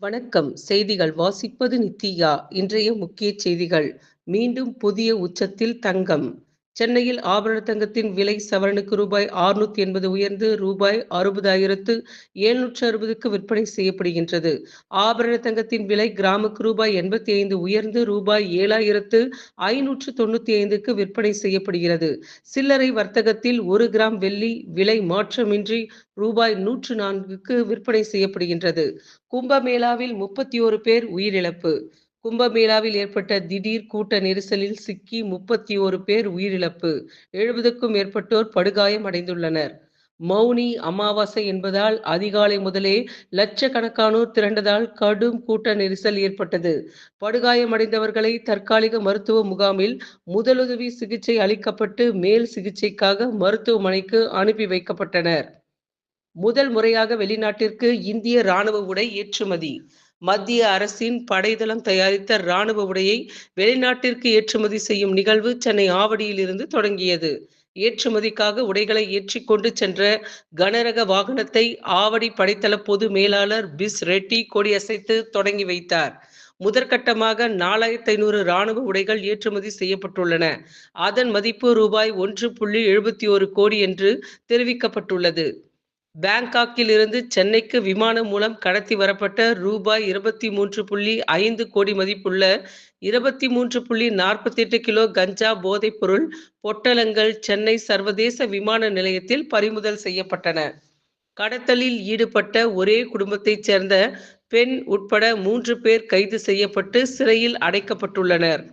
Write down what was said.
வணக்கம். செய்திகள் வாசிப்பது நித்தியா. இன்றைய முக்கிய செய்திகள். மீண்டும் புதிய உச்சத்தில் தங்கம். சென்னையில் ஆபரண தங்கத்தின் விலை சவரனுக்கு ரூபாய் 680 உயர்ந்து ரூபாய் 60,760க்கு விற்பனை செய்யப்படுகின்றது. ஆபரண தங்கத்தின் விலை கிராமுக்கு ரூபாய் 85 உயர்ந்து ரூபாய் 7,595க்கு விற்பனை செய்யப்படுகிறது. சில்லறை வர்த்தகத்தில் 1 கிராம் வெள்ளி விலை மாற்றமின்றி ரூபாய் 104க்கு விற்பனை செய்யப்படுகின்றது. கும்பமேளாவில் 31 பேர் உயிரிழப்பு. கும்பமேளாவில் ஏற்பட்ட திடீர் கூட்ட நெரிசலில் சிக்கி 31 பேர் உயிரிழப்பு. 70க்கும் மேற்பட்டோர் படுகாயம் அடைந்துள்ளனர். மௌனி அமாவாசை என்பதால் அதிகாலை முதலே லட்சக்கணக்கானோர் திரண்டதால் கடும் கூட்ட நெரிசல் ஏற்பட்டது. படுகாயமடைந்தவர்களை தற்காலிக மருத்துவ முகாமில் முதலுதவி சிகிச்சை அளிக்கப்பட்டு மேல் சிகிச்சைக்காக மருத்துவமனைக்கு அனுப்பி வைக்கப்பட்டனர். முதல் முறையாக வெளிநாட்டிற்கு இந்திய ராணுவ உடை ஏற்றுமதி. மத்திய அரசின் படைதளம் தயாரித்த ராணுவ உடையை வெளிநாட்டிற்கு ஏற்றுமதி செய்யும் நிகழ்வு சென்னை ஆவடியில் இருந்து தொடங்கியது. ஏற்றுமதிக்காக உடைகளை ஏற்றிக்கொண்டு சென்ற கனரக வாகனத்தை ஆவடி படைத்தள பொது மேலாளர் பிஸ் ரெட்டி கொடியசைத்து தொடங்கி வைத்தார். முதற்கட்டமாக 4500 ராணுவ உடைகள் ஏற்றுமதி செய்யப்பட்டுள்ளன. அதன் மதிப்பு ரூபாய் 1.71 கோடி என்று தெரிவிக்கப்பட்டுள்ளது. பாங்காக்கில் இருந்து சென்னைக்கு விமானம் மூலம் கடத்தி வரப்பட்ட ரூபாய் 23.5 கோடி மதிப்புள்ள 23.48 கிலோ கஞ்சா போதைப் பொருள் பொட்டலங்கள் சென்னை சர்வதேச விமான நிலையத்தில் பறிமுதல் செய்யப்பட்டன. கடத்தலில் ஈடுபட்ட ஒரே குடும்பத்தைச் சேர்ந்த பெண் உட்பட 3 பேர் கைது செய்யப்பட்டு சிறையில் அடைக்கப்பட்டுள்ளனர்.